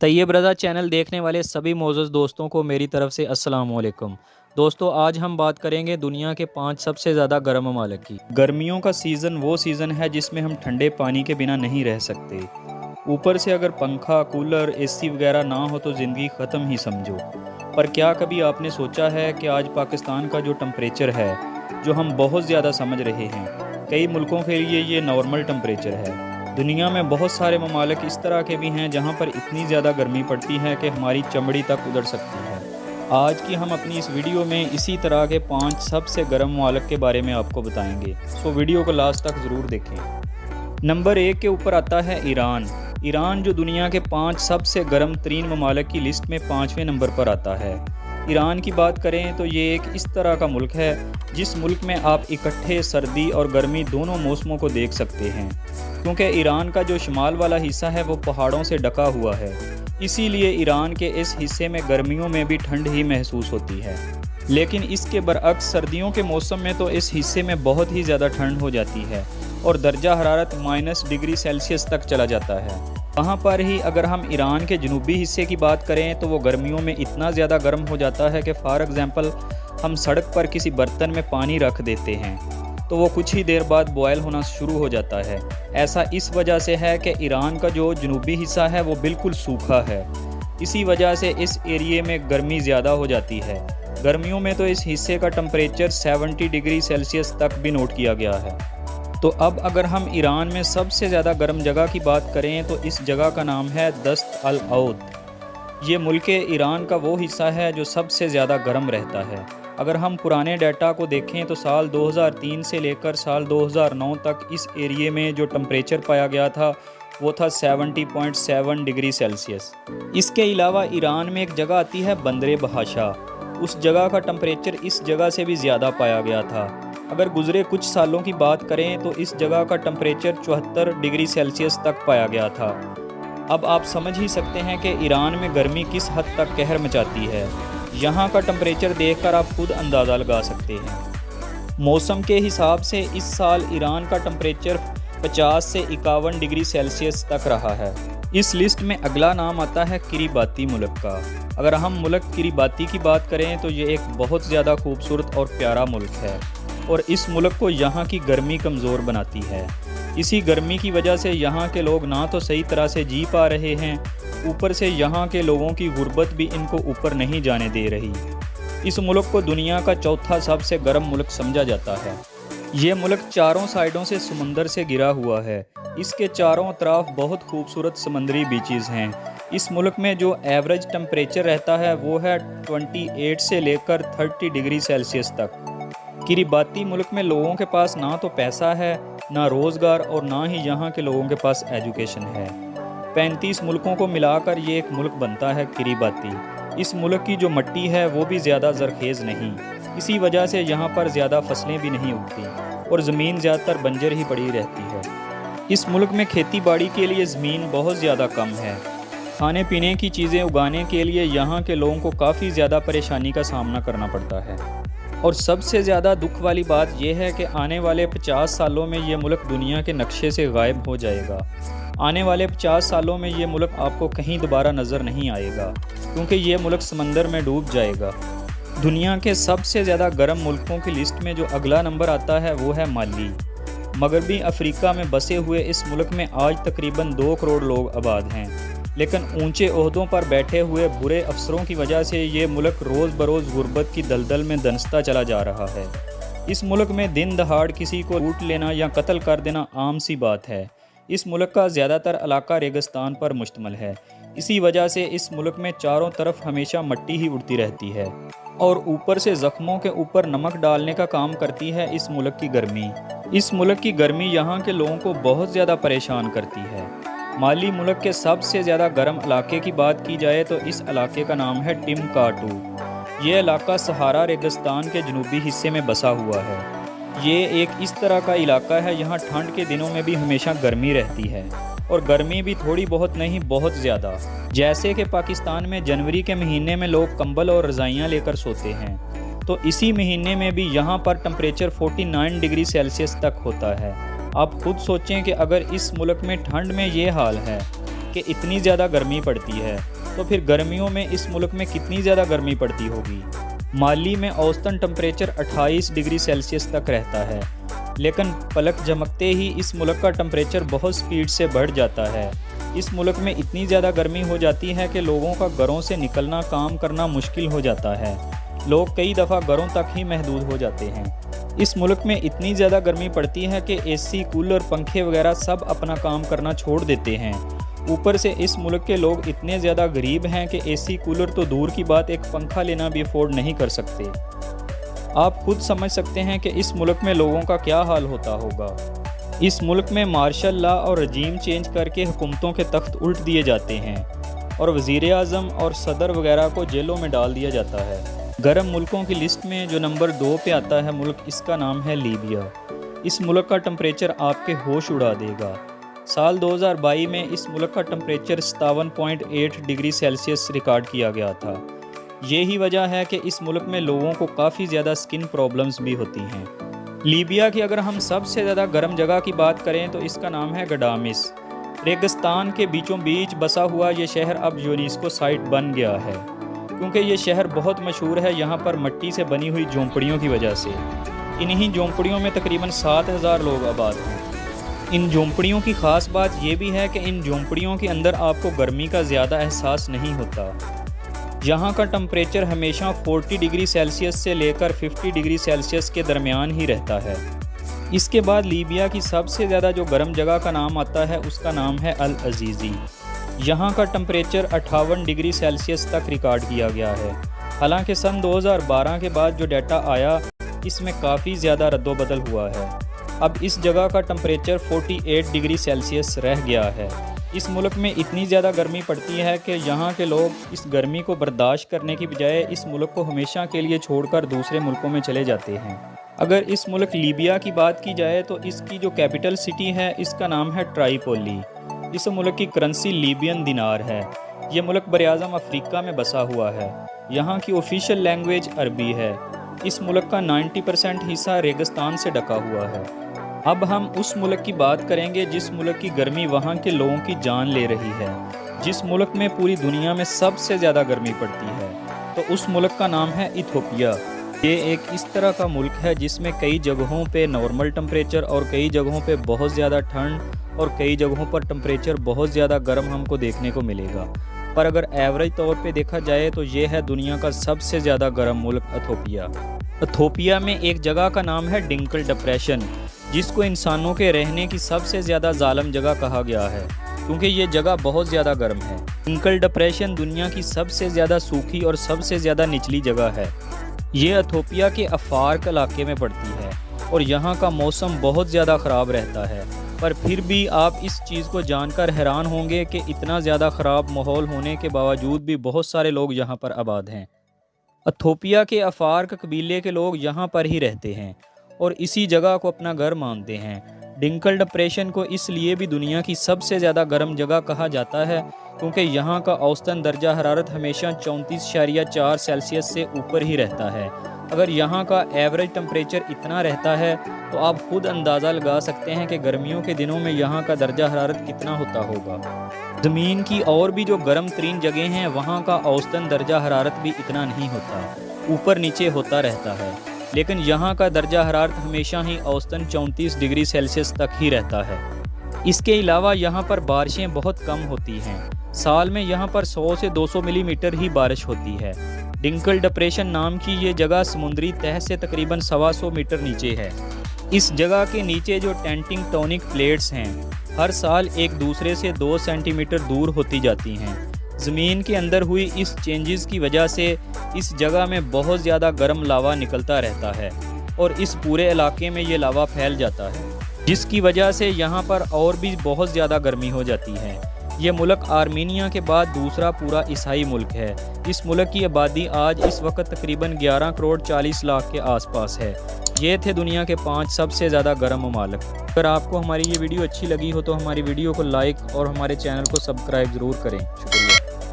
طیب رضا channel دیکھنے والے سبھی معزز دوستوں کو میری طرف سے السلام علیکم۔ دوستو آج ہم بات کریں گے دنیا کے 5 سب سے زیادہ گرم ممالک کی۔ گرمیوں کا سیزن وہ سیزن ہے جس میں ہم ٹھنڈے پانی کے بنا نہیں رہ سکتے۔ اوپر سے اگر پنکھا، کولر، اے سی وغیرہ نہ ہو تو زندگی ختم ہی سمجھو۔ پر کیا کبھی آپ نے سوچا ہے کہ آج پاکستان کا جو ٹمپریچر ہے، جو ہم بہت زیادہ سمجھ رہے ہیں، کئی ملکوں کے لیے یہ نارمل ٹمپریچر ہے۔ دنیا میں بہت سارے ممالک اس طرح کے بھی ہیں جہاں پر اتنی زیادہ گرمی پڑتی ہے کہ ہماری چمڑی تک ادڑ سکتی ہے۔ آج کی ہم اپنی اس ویڈیو میں اسی طرح کے 5 سب سے گرم ممالک کے بارے میں آپ کو بتائیں گے، سو ویڈیو کو لاسٹ تک ضرور دیکھیں۔ نمبر 1 کے اوپر آتا ہے ایران۔ ایران جو دنیا کے 5 سب سے گرم ترین ممالک کی لسٹ میں 5ویں نمبر پر آتا ہے۔ ایران کی بات کریں تو یہ ایک اس طرح کا ملک ہے جس ملک میں آپ اکٹھے سردی اور گرمی دونوں موسموں کو دیکھ سکتے ہیں، کیونکہ ایران کا جو شمال والا حصہ ہے وہ پہاڑوں سے ڈھکا ہوا ہے، اسی لیے ایران کے اس حصے میں گرمیوں میں بھی ٹھنڈ ہی محسوس ہوتی ہے، لیکن اس کے برعکس سردیوں کے موسم میں تو اس حصے میں بہت ہی زیادہ ٹھنڈ ہو جاتی ہے اور درجہ حرارت -ڈگری سیلسیس تک چلا جاتا ہے۔ وہاں پر ہی اگر ہم ایران کے جنوبی حصے کی بات کریں تو وہ گرمیوں میں اتنا زیادہ گرم ہو جاتا ہے کہ فار ایگزامپل ہم سڑک پر کسی برتن میں پانی رکھ دیتے ہیں تو وہ کچھ ہی دیر بعد بوائل ہونا شروع ہو جاتا ہے۔ ایسا اس وجہ سے ہے کہ ایران کا جو جنوبی حصہ ہے وہ بالکل سوکھا ہے، اسی وجہ سے اس ایریے میں گرمی زیادہ ہو جاتی ہے۔ گرمیوں میں تو اس حصے کا ٹمپریچر 70 ڈگری سیلسیس تک بھی نوٹ کیا گیا ہے۔ تو اب اگر ہم ایران میں سب سے زیادہ گرم جگہ کی بات کریں تو اس جگہ کا نام ہے دست العود۔ یہ ملک ایران کا وہ حصہ ہے جو سب سے زیادہ گرم رہتا ہے۔ اگر ہم پرانے ڈیٹا کو دیکھیں تو سال 2003 سے لے کر سال 2009 تک اس ایریے میں جو ٹمپریچر پایا گیا تھا وہ تھا 70.7 ڈگری سیلسیس۔ اس کے علاوہ ایران میں ایک جگہ آتی ہے بندر بحاشا، اس جگہ کا ٹمپریچر اس جگہ سے بھی زیادہ پایا گیا تھا۔ اگر گزرے کچھ سالوں کی بات کریں تو اس جگہ کا ٹمپریچر 74 ڈگری سیلسیس تک پایا گیا تھا۔ اب آپ سمجھ ہی سکتے ہیں کہ ایران میں گرمی کس حد تک قہر مچاتی ہے۔ یہاں کا ٹمپریچر دیکھ کر آپ خود اندازہ لگا سکتے ہیں۔ موسم کے حساب سے اس سال ایران کا ٹمپریچر 50 سے 51 ڈگری سیلسیس تک رہا ہے۔ اس لسٹ میں اگلا نام آتا ہے کریباتی ملک کا۔ اگر ہم ملک کریباتی کی بات کریں تو یہ ایک بہت زیادہ خوبصورت اور پیارا ملک ہے اور اس ملک کو یہاں کی گرمی کمزور بناتی ہے۔ اسی گرمی کی وجہ سے یہاں کے لوگ نہ تو صحیح طرح سے جی پا رہے ہیں، اوپر سے یہاں کے لوگوں کی غربت بھی ان کو اوپر نہیں جانے دے رہی۔ اس ملک کو دنیا کا چوتھا سب سے گرم ملک سمجھا جاتا ہے۔ یہ ملک چاروں سائیڈوں سے سمندر سے گھرا ہوا ہے۔ اس کے چاروں اطراف بہت خوبصورت سمندری بیچز ہیں۔ اس ملک میں جو ایوریج ٹمپریچر رہتا ہے وہ ہے 28 سے لے کر 30 ڈگری سیلسیس تک۔ کریباتی ملک میں لوگوں کے پاس نہ تو پیسہ ہے، نہ روزگار اور نہ ہی یہاں کے لوگوں کے پاس ایجوکیشن ہے۔ 35 ملکوں کو ملا کر یہ ایک ملک بنتا ہے کریباتی۔ اس ملک کی جو مٹی ہے وہ بھی زیادہ زرخیز نہیں، اسی وجہ سے یہاں پر زیادہ فصلیں بھی نہیں اگتی اور زمین زیادہ تر بنجر ہی پڑی رہتی ہے۔ اس ملک میں کھیتی باڑی کے لیے زمین بہت زیادہ کم ہے۔ کھانے پینے کی چیزیں اگانے کے لیے یہاں کے لوگوں کو کافی زیادہ پریشانی کا سامنا کرنا پڑتا ہے۔ اور سب سے زیادہ دکھ والی بات یہ ہے کہ آنے والے 50 سالوں میں یہ ملک دنیا کے نقشے سے غائب ہو جائے گا۔ آنے والے 50 سالوں میں یہ ملک آپ کو کہیں دوبارہ نظر نہیں آئے گا، کیونکہ یہ ملک سمندر میں ڈوب جائے گا۔ دنیا کے سب سے زیادہ گرم ملکوں کی لسٹ میں جو اگلا نمبر آتا ہے وہ ہے مالی۔ مغربی افریقہ میں بسے ہوئے اس ملک میں آج تقریباً 2 کروڑ لوگ آباد ہیں، لیکن اونچے عہدوں پر بیٹھے ہوئے برے افسروں کی وجہ سے یہ ملک روز بروز غربت کی دلدل میں دنستا چلا جا رہا ہے۔ اس ملک میں دن دہاڑ کسی کو لوٹ لینا یا قتل کر دینا عام سی بات ہے۔ اس ملک کا زیادہ تر علاقہ ریگستان پر مشتمل ہے، اسی وجہ سے اس ملک میں چاروں طرف ہمیشہ مٹی ہی اڑتی رہتی ہے اور اوپر سے زخموں کے اوپر نمک ڈالنے کا کام کرتی ہے اس ملک کی گرمی۔ اس ملک کی گرمی یہاں کے لوگوں کو بہت زیادہ پریشان کرتی ہے۔ مالی ملک کے سب سے زیادہ گرم علاقے کی بات کی جائے تو اس علاقے کا نام ہے ٹمبکٹو۔ یہ علاقہ صحارا ریگستان کے جنوبی حصے میں بسا ہوا ہے۔ یہ ایک اس طرح کا علاقہ ہے یہاں ٹھنڈ کے دنوں میں بھی ہمیشہ گرمی رہتی ہے اور گرمی بھی تھوڑی بہت نہیں بہت زیادہ، جیسے کہ پاکستان میں جنوری کے مہینے میں لوگ کمبل اور رضائیاں لے کر سوتے ہیں، تو اسی مہینے میں بھی یہاں پر ٹمپریچر 49 ڈگری سیلسیس تک ہوتا ہے۔ آپ خود سوچیں کہ اگر اس ملک میں ٹھنڈ میں یہ حال ہے کہ اتنی زیادہ گرمی پڑتی ہے तो फिर गर्मियों में इस मुल्क में कितनी ज़्यादा गर्मी पड़ती होगी। माली में औसतन टेम्परेचर 28 डिग्री सेल्सियस तक रहता है, लेकिन पलक झपकते ही इस मुल्क का टेम्परेचर बहुत स्पीड से बढ़ जाता है। इस मुल्क में इतनी ज़्यादा गर्मी हो जाती है कि लोगों का घरों से निकलना, काम करना मुश्किल हो जाता है। लोग कई दफ़ा घरों तक ही महदूद हो जाते हैं। इस मुल्क में इतनी ज़्यादा गर्मी पड़ती है कि एसी, कूलर, पंखे वगैरह सब अपना काम करना छोड़ देते हैं। ऊपर से इस मुल्क के लोग इतने ज़्यादा गरीब हैं कि एसी, कूलर तो दूर की बात, एक पंखा लेना भी अफोर्ड नहीं कर सकते। आप खुद समझ सकते हैं कि इस मुल्क में लोगों का क्या हाल होता होगा। इस मुल्क में मार्शल लॉ और रजीम चेंज करके हुकूमतों के तख्त उल्ट दिए जाते हैं और वज़ीर आज़म और सदर वगैरह को जेलों में डाल दिया जाता है। गर्म मुल्कों की लिस्ट में जो नंबर 2 पे आता है मुल्क, इसका नाम है लीबिया। इस मुल्क का टेम्परेचर आपके होश उड़ा देगा। साल 2022 में इस मुल्क का टेम्परेचर 57.8 डिग्री सेल्सियस रिकॉर्ड किया गया था। यही वजह है कि इस मुल्क में लोगों को काफ़ी ज़्यादा स्किन प्रॉब्लम्स भी होती हैं। लीबिया की अगर हम सबसे ज़्यादा गर्म जगह की बात करें तो इसका नाम है गडामिस। रेगिस्तान के बीचों बीच बसा हुआ ये शहर अब यूनेस्को साइट बन गया है, क्योंकि ये शहर बहुत मशहूर है यहाँ पर मट्टी से बनी हुई झोंपड़ियों की वजह से। इन्हीं झोंपड़ियों में तकरीबन 7000 लोग आबाद हैं। इन झोंपड़ियों की ख़ास बात ये भी है कि इन झोंपड़ियों के अंदर आपको गर्मी का ज़्यादा एहसास नहीं होता। यहाँ का टेम्परेचर हमेशा 40 डिग्री सेल्सियस से लेकर 50 डिग्री सेल्सियस के दरमियान ही रहता है। इसके बाद लीबिया की सबसे ज़्यादा जो गर्म जगह का नाम आता है उसका नाम है अल अजीज़ी। यहाँ का टेम्परेचर 58 डिग्री सेल्सियस तक रिकॉर्ड किया गया है। हालांकि सन 2012 के बाद जो डाटा आया इसमें काफ़ी ज़्यादा रद्दोबदल हुआ है। अब इस जगह का टेम्परेचर 48 डिग्री सेल्सियस रह गया है। इस मुल्क में इतनी ज़्यादा गर्मी पड़ती है कि यहाँ के लोग इस गर्मी को बर्दाश्त करने की बजाय इस मुल्क को हमेशा के लिए छोड़कर दूसरे मुल्कों में चले जाते हैं। अगर इस मुल्क लीबिया की बात की जाए तो इसकी जो कैपिटल सिटी है इसका नाम है ट्राईपोली। इस मुल्क की करेंसी लीबियन दिनार है। ये मुल्क बरआज़म अफ्रीका में बसा हुआ है। यहाँ की ऑफिशियल लैंग्वेज अरबी है। इस मुल्क का 90% हिस्सा रेगिस्तान से ढका हुआ है। अब हम उस मुल्क की बात करेंगे जिस मुल्क की गर्मी वहाँ के लोगों की जान ले रही है, जिस मुल्क में पूरी दुनिया में सबसे ज़्यादा गर्मी पड़ती है। तो उस मुल्क का नाम है इथियोपिया। ये एक इस तरह का मुल्क है जिसमें कई जगहों पे नॉर्मल टेम्परेचर और कई जगहों पे बहुत ज़्यादा ठंड और कई जगहों पर टेम्परेचर बहुत ज़्यादा गर्म हमको देखने को मिलेगा। पर अगर एवरेज तौर पे देखा जाए तो ये है दुनिया का सबसे ज़्यादा गर्म मुल्क इथियोपिया। इथियोपिया में एक जगह का नाम है डिंकल डिप्रेशन, जिसको इंसानों के रहने की सबसे ज़्यादा जालिम जगह कहा गया है, क्योंकि ये जगह बहुत ज़्यादा गर्म है। डिंकल डिप्रेशन दुनिया की सबसे ज़्यादा सूखी और सबसे ज़्यादा निचली जगह है। ये इथियोपिया के अफार इलाके में पड़ती है और यहाँ का मौसम बहुत ज़्यादा ख़राब रहता है। पर फिर भी आप इस चीज़ को जानकर हैरान होंगे कि इतना ज़्यादा ख़राब माहौल होने के बावजूद भी बहुत सारे लोग यहाँ पर आबाद हैं। इथियोपिया के अफार कबीले के लोग यहाँ पर ही रहते हैं और इसी जगह को अपना घर मानते हैं। डिंकल डिप्रेशन को इसलिए भी दुनिया की सबसे ज़्यादा गर्म जगह कहा जाता है क्योंकि यहाँ का औसतन दर्जा हरारत हमेशा 34.4 सेल्सियस से ऊपर ही रहता है। अगर यहाँ का एवरेज टेम्परेचर इतना रहता है तो आप खुद अंदाज़ा लगा सकते हैं कि गर्मियों के दिनों में यहाँ का दर्जा हरारत कितना होता होगा। ज़मीन की और भी जो गर्म तरीन जगह हैं वहाँ का औसतन दर्जा हरारत भी इतना नहीं होता, ऊपर नीचे होता रहता है। लेकिन यहाँ का दर्जा हरारत हमेशा ही औसतन 34 डिग्री सेल्सियस तक ही रहता है। इसके अलावा यहाँ पर बारिशें बहुत कम होती हैं। साल में यहाँ पर 100 से 200 मिलीमीटर ही बारिश होती है। डिंकल डिप्रेशन नाम की ये जगह समुद्री तह से तकरीबन 125 मीटर नीचे है। इस जगह के नीचे जो टेंटिंग टॉनिक प्लेट्स हैं हर साल एक दूसरे से 2 सेंटीमीटर दूर होती जाती हैं। ज़मीन के अंदर हुई इस चेंजेस की वजह से इस जगह में बहुत ज़्यादा गर्म लावा निकलता रहता है और इस पूरे इलाके में ये लावा फैल जाता है, जिसकी वजह से यहाँ पर और भी बहुत ज़्यादा गर्मी हो जाती है। ये मुल्क आर्मीनिया के बाद दूसरा पूरा ईसाई मुल्क है। इस मुल्क की आबादी आज इस वक्त तकरीबन 11 करोड़ 40 लाख के आसपास है। ये थे दुनिया के 5 सबसे ज़्यादा गर्म ममालिक। अगर आपको हमारी ये वीडियो अच्छी लगी हो तो हमारी वीडियो को लाइक और हमारे चैनल को सब्सक्राइब ज़रूर करें।